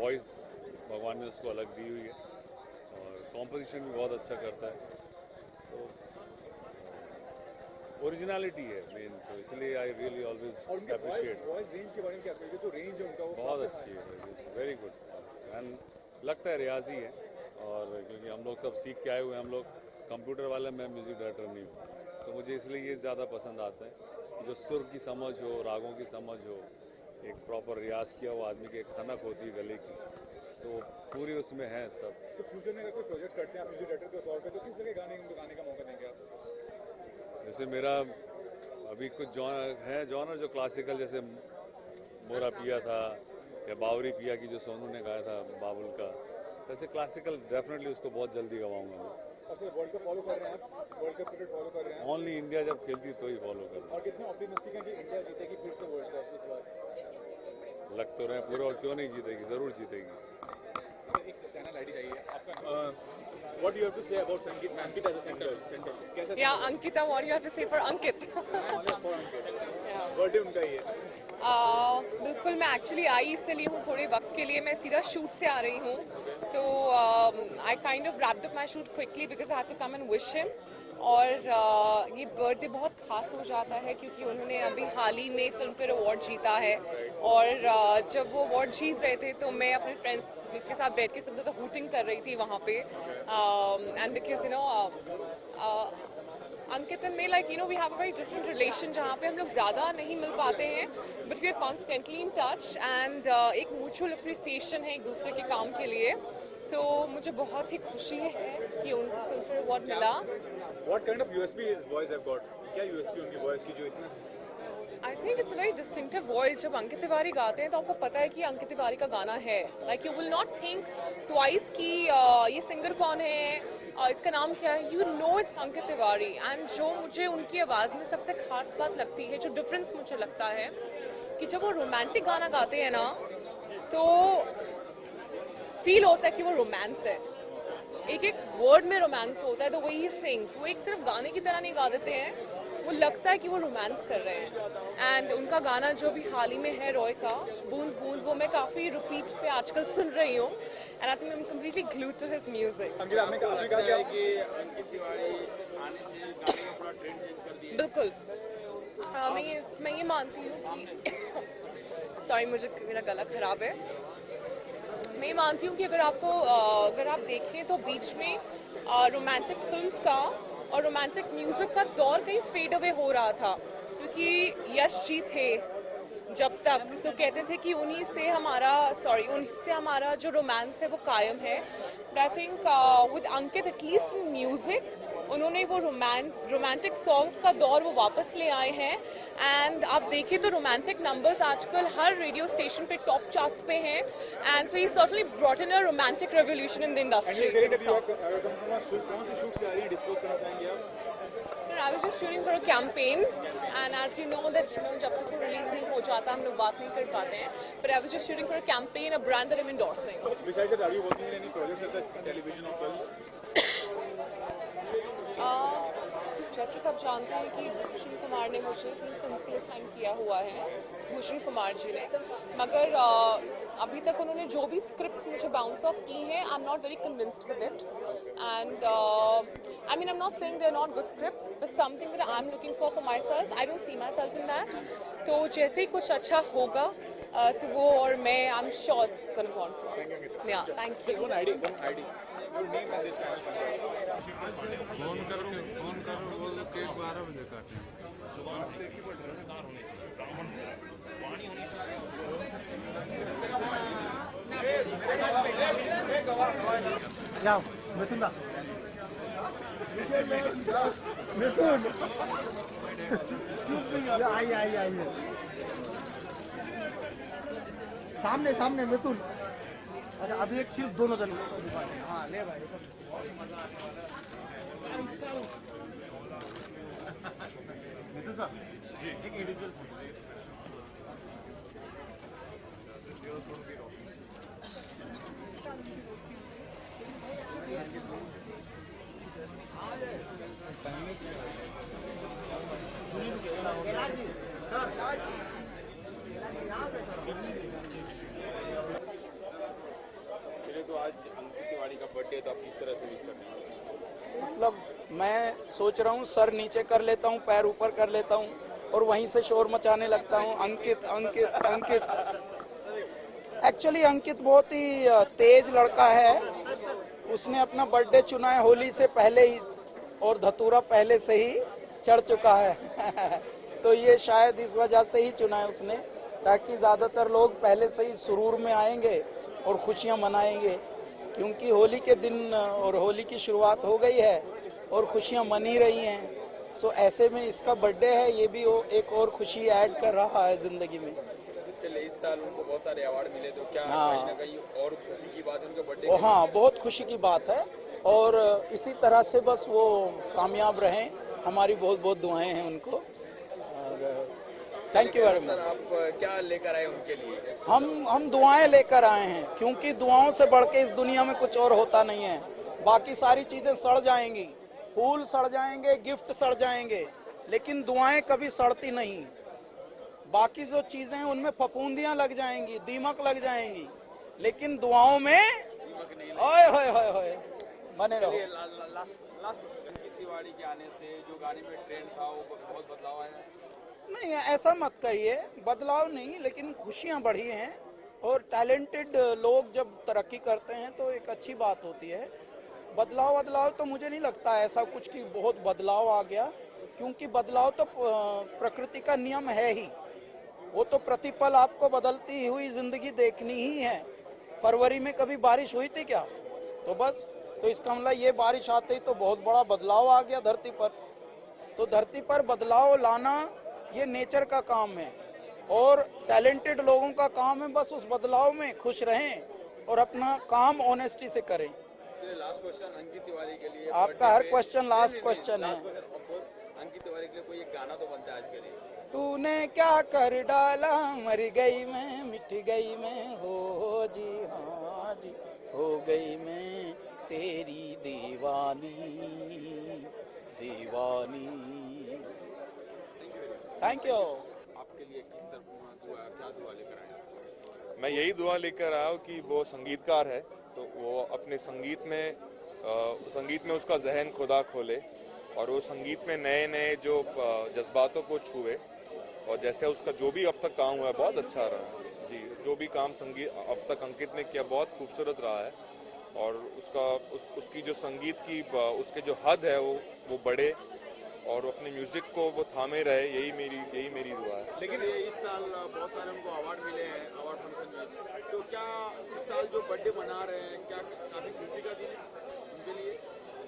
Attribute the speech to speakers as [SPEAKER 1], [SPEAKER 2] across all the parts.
[SPEAKER 1] Voice भगवान ने उसको अलग दी हुई है और कॉम्पोजिशन भी बहुत अच्छा करता है, तो ओरिजिनलिटी है मेन, तो इसलिए I really always appreciate.
[SPEAKER 2] Voice range के बारे में क्या कहेंगे? जो रेंज है उनका वो
[SPEAKER 1] बहुत अच्छी है, वेरी गुड, एंड लगता है रियाजी है, और क्योंकि हम लोग सब सीख के आए हुए हैं, हम लोग कंप्यूटर वाले, मैं म्यूज़िक डायरेक्टर नहीं हूँ, तो मुझे इसलिए ये ज़्यादा पसंद आता है कि जो सुर की समझ हो, रागों की समझ हो, एक प्रॉपर रियाज किया हुआ आदमी की एक खनक होती है गले की, तो पूरी उसमें है सब।
[SPEAKER 2] तो फ्यूचर में अगर कोई प्रोजेक्ट करते हैं आप म्यूजिक डायरेक्टर के तौर पे, तो किस तरह के गाने का मौका देंगे आप?
[SPEAKER 1] जैसे मेरा अभी कुछ जॉनर जो क्लासिकल, जैसे मोरा पिया था या बावरी पिया की जो सोनू ने गाया था बाबुल का, वैसे क्लासिकल डेफिनेटली उसको बहुत जल्दी गवाऊंगा मैं।
[SPEAKER 2] अच्छा, वर्ल्ड कप फॉलो कर रहे हैं आप? वर्ल्ड कप क्रिकेट फॉलो कर रहे हैं?
[SPEAKER 1] ओनली इंडिया जब खेलती तो ही फॉलो कर रहा
[SPEAKER 2] और कितने ऑप्टिमिस्टिक हैं कि इंडिया जीतेगी फिर से वर्ल्ड कप इस बार?
[SPEAKER 1] लग तो रहे पूरे, और क्यों नहीं जीतेगी, जरूर जीतेगी।
[SPEAKER 2] एक चैनल आईडी चाहिए आपका। What do you have to say about Sangeet as a singer?
[SPEAKER 3] Yeah, Ankita, what do you have to say for Ankit?
[SPEAKER 2] Birthday उनका ही है।
[SPEAKER 3] बिल्कुल, मैं एक्चुअली आई इसलिए हूँ थोड़े वक्त के लिए, मैं सीधा शूट से आ रही हूँ, तो I kind of wrapped up my shoot quickly because I had to come and wish him. और ये बर्थडे बहुत खास हो जाता है क्योंकि उन्होंने अभी हाल ही में फिल्म फेयर अवार्ड जीता है, और जब वो अवार्ड जीत रहे थे तो मैं अपने फ्रेंड्स के साथ बैठ के सबसे ज़्यादा हूटिंग कर रही थी वहाँ पे, एंड बिकॉज अंकित एंड मैं, like we have a very different relation जहाँ पे हम लोग ज़्यादा नहीं मिल पाते हैं, but we are constantly in touch, and एक म्यूचुअल अप्रिसिएशन है एक दूसरे के काम के लिए, तो मुझे बहुत ही खुशी है कि उनको फिल्म फेयर अवार्ड मिला।
[SPEAKER 2] What kind of USP his voice have got? क्या USP उनकी वॉइस की जो इतना?
[SPEAKER 3] I think it's a very distinctive voice. जब अंकित तिवारी गाते हैं तो आपको पता है कि अंकित तिवारी का गाना है, like you will not think twice कि ये सिंगर कौन है, इसका नाम क्या है, you know it's Ankit Tiwari. And जो मुझे उनकी आवाज़ में सबसे खास बात लगती है, जो डिफरेंस मुझे लगता है कि जब वो रोमांटिक गाना गाते हैं ना, तो फील होता है कि वो रोमांस है, एक एक वर्ड में रोमांस होता है, तो वही ही सिंग्स, वो एक सिर्फ गाने की तरह नहीं गा देते हैं, वो लगता है कि वो रोमांस कर रहे हैं। एंड उनका गाना जो भी हाल ही में है रॉय का बूंद बूंद, वो मैं काफ़ी रिपीट पे आजकल सुन रही हूँ, and I think I am completely glued to his music.
[SPEAKER 2] आपने कहा कि अंकित तिवारी आने से गाने का पूरा ट्रेंड चेंज कर दिया।
[SPEAKER 3] बिल्कुल, मैं ये मानती हूँ कि सॉरी, मेरा गला खराब है। मैं मानती हूँ कि अगर आप देखें तो बीच में रोमांटिक फिल्म्स का और रोमांटिक म्यूज़िक का दौर कहीं फेड अवे हो रहा था, क्योंकि यश जी थे जब तक, तो कहते थे कि उनसे हमारा जो रोमांस है वो कायम है। But I think with Ankit, at least in music, उन्होंने वो रोमांटिक सॉन्ग्स का दौर वो वापस ले आए हैं, एंड आप देखिए तो रोमांटिक नंबर्स आजकल हर रेडियो स्टेशन पे टॉप चार्ट्स पे हैं, and so he certainly brought in a romantic revolution in the industry.
[SPEAKER 2] कौन सी शूट से आ रही है, डिस्क्लोज करना चाहेंगे आप?
[SPEAKER 3] I was just shooting for a campaign, and as you know that जब तक वो रिलीज नहीं हो जाता हम लोग बात नहीं कर पाते हैं, but I was just shooting for a campaign, a brand that I'm endorsing.
[SPEAKER 2] Besides that, are you working in any projects such as television or film?
[SPEAKER 3] जैसे सब जानते हैं कि भूषण कुमार ने मुझे 3 फिल्म्स के लिए साइन किया हुआ है, भूषण कुमार जी ने, मगर अभी तक उन्होंने जो भी स्क्रिप्ट्स मुझे बाउंस ऑफ की हैं, I am not very convinced with it, and I mean I am not saying they are not good scripts, but something that I am looking for myself, I don't see myself in that, तो जैसे ही कुछ अच्छा होगा तो वो और मैं, I am sure it's gonna go on for. Yeah thank you.
[SPEAKER 2] Just one ID. Your name and this channel.
[SPEAKER 4] Phone करो बोल केक 12 बजे काटेंगे।
[SPEAKER 5] जाओ मिथुन दा, मिथुन आइए सामने मिथुन। अच्छा, अभी एक सिर्फ दोनों जन। हाँ ले भाई। मिथुन साहब जी, एक इंडिविजुअल
[SPEAKER 2] बर्थडे तो आप किस तरह से विश करते हैं?
[SPEAKER 6] मतलब मैं सोच रहा हूँ सर नीचे कर लेता हूँ, पैर ऊपर कर लेता हूँ और वहीं से शोर मचाने लगता हूँ, अंकित अंकित अंकित। एक्चुअली अंकित बहुत ही तेज लड़का है, उसने अपना बर्थडे चुना है होली से पहले ही और धतूरा पहले से ही चढ़ चुका है तो ये शायद इस वजह से ही चुना है उसने, ताकि ज़्यादातर लोग पहले से ही सुरूर में आएंगे और खुशियां मनाएंगे, क्योंकि होली के दिन और होली की शुरुआत हो गई है और खुशियां मनी रही हैं। सो ऐसे में इसका बर्थडे है, ये भी एक और खुशी ऐड कर रहा है ज़िंदगी में।
[SPEAKER 2] चलिए इस साल उनको बहुत सारे अवार्ड मिले, तो क्या
[SPEAKER 6] हाँ।
[SPEAKER 2] कहीं ना कहीं और खुशी की बात है उनके बर्थडे
[SPEAKER 6] ओ हाँ, बहुत खुशी की बात है और इसी तरह से बस वो कामयाब रहें, हमारी बहुत बहुत दुआएं हैं उनको और thank you very much.
[SPEAKER 2] Sir आप क्या लेकर आए उनके लिए?
[SPEAKER 6] हम दुआएं लेकर आए हैं, क्योंकि दुआओं से बढ़ के इस दुनिया में कुछ और होता नहीं है। बाकी सारी चीजें सड़ जाएंगी, फूल सड़ जाएंगे, गिफ्ट सड़ जाएंगे, लेकिन दुआएं कभी सड़ती नहीं। बाकी जो चीजें हैं उनमें फफूंदियां लग जाएंगी, दीमक लग जाएंगी, लेकिन दुआओं में ओए होए होए होए बने रहो।
[SPEAKER 2] लास्ट अंकित तिवारी के आने से जो गाने में ट्रेंड था वो बहुत बदलाव आया है?
[SPEAKER 6] नहीं, ऐसा मत करिए, बदलाव नहीं, लेकिन खुशियां बढ़ी हैं और टैलेंटेड लोग जब तरक्की करते हैं तो एक अच्छी बात होती है। बदलाव तो मुझे नहीं लगता ऐसा कुछ कि बहुत बदलाव आ गया, क्योंकि बदलाव तो प्रकृति का नियम है ही, वो तो प्रतिपल आपको बदलती हुई जिंदगी देखनी ही है। फरवरी में कभी बारिश हुई थी क्या? तो बस, तो इसका मतलब ये बारिश आते ही तो बहुत बड़ा बदलाव आ गया धरती पर। तो धरती पर बदलाव लाना ये नेचर का काम है और टैलेंटेड लोगों का काम है बस उस बदलाव में खुश रहें और अपना काम ऑनेस्टी से करें।
[SPEAKER 2] लास्ट क्वेश्चन अंकित तिवारी के लिए,
[SPEAKER 6] आपका हर क्वेश्चन लास्ट क्वेश्चन है।
[SPEAKER 2] अंकित तिवारी के लिए कोई एक गाना तो बनता है आज के लिए।
[SPEAKER 6] तूने क्या कर डाला, मर गई मैं, मिट गई मैं, हो जी हाँ जी, हो गई मैं तेरी दीवानी दीवानी। Thank you.
[SPEAKER 2] आपके लिए किस तरह क्या दुआ लेकर आए?
[SPEAKER 7] मैं यही दुआ लेकर आया हूँ कि वो संगीतकार है तो वो अपने संगीत में उसका जहन खुदा खोले और वो संगीत में नए नए जो जज्बातों को छुए, और जैसे उसका जो भी अब तक काम हुआ है बहुत अच्छा रहा जी। जो भी काम संगीत अब तक अंकित ने किया बहुत खूबसूरत रहा है और उसकी जो संगीत की उसके जो हद है वो बढ़े और अपने म्यूजिक को वो थामे रहे, यही मेरी दुआ है।
[SPEAKER 2] लेकिन ये इस साल बहुत सारे हमको अवार्ड मिले हैं अवार्ड फंक्शन में, तो क्या इस साल जो बर्थडे मना रहे हैं क्या काफी खुशी का दिन है उनके लिए?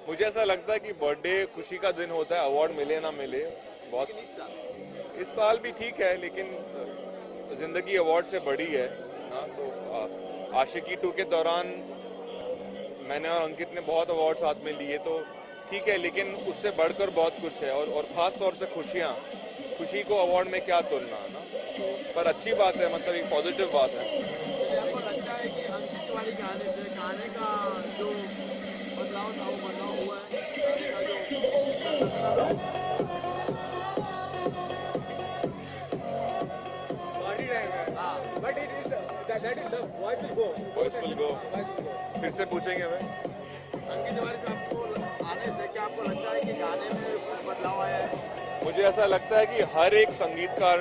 [SPEAKER 7] मुझे ऐसा लगता है कि बर्थडे खुशी का दिन होता है, अवार्ड मिले ना मिले बहुत। इस साल भी ठीक है, लेकिन जिंदगी अवार्ड से बड़ी है ना। तो आशिकी 2 के दौरान मैंने और अंकित ने बहुत अवार्ड साथ में लिए, तो ठीक है, लेकिन उससे बढ़कर बहुत कुछ है और खास तौर से खुशी को अवार्ड में क्या तुलना है ना। पर अच्छी बात है, मतलब एक पॉजिटिव बात है।
[SPEAKER 2] आपको लगता है कि अंकित तिवारी के आने से गाने का जो बदलाव था वो बदलाव हुआ है?
[SPEAKER 7] Voice will go. फिर से पूछेंगे हमें
[SPEAKER 2] अंकित तिवारी से आपको आने से क्या आपको लगता है कि गाने में कुछ बदलाव आया है?
[SPEAKER 7] मुझे ऐसा लगता है कि हर एक संगीतकार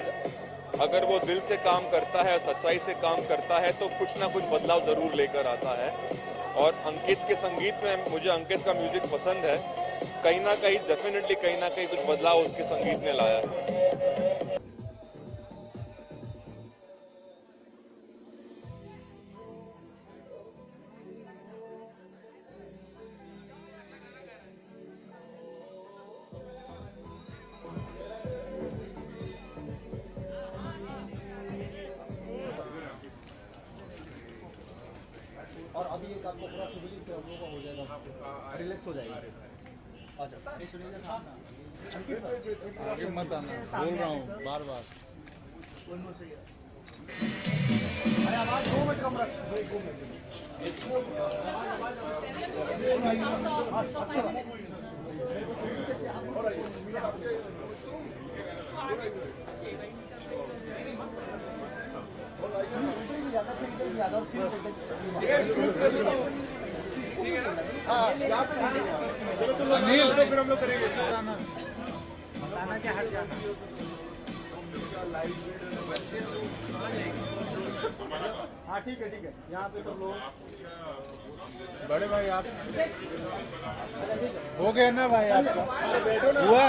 [SPEAKER 7] अगर वो दिल से काम करता है, सच्चाई से काम करता है, तो कुछ ना कुछ बदलाव जरूर लेकर आता है। और अंकित के संगीत में मुझे अंकित का म्यूजिक पसंद है, कहीं ना कहीं डेफिनेटली कहीं ना कहीं कुछ बदलाव उसके संगीत ने लाया है।
[SPEAKER 5] और अभी एक आपको पूरा सिविल पे हम लोग का हो जाएगा, रिलैक्स हो जाएगा। अच्छा ये सुनिए साहब,
[SPEAKER 4] आगे मत आना, बोल रहा हूँ बार बार।
[SPEAKER 5] अरे आवाज 2 मिनट कम रख, 2 मिनट। हाँ ठीक है यहाँ पे सब लोग
[SPEAKER 4] बड़े भाई आप हो गया ना भाई आपका हुआ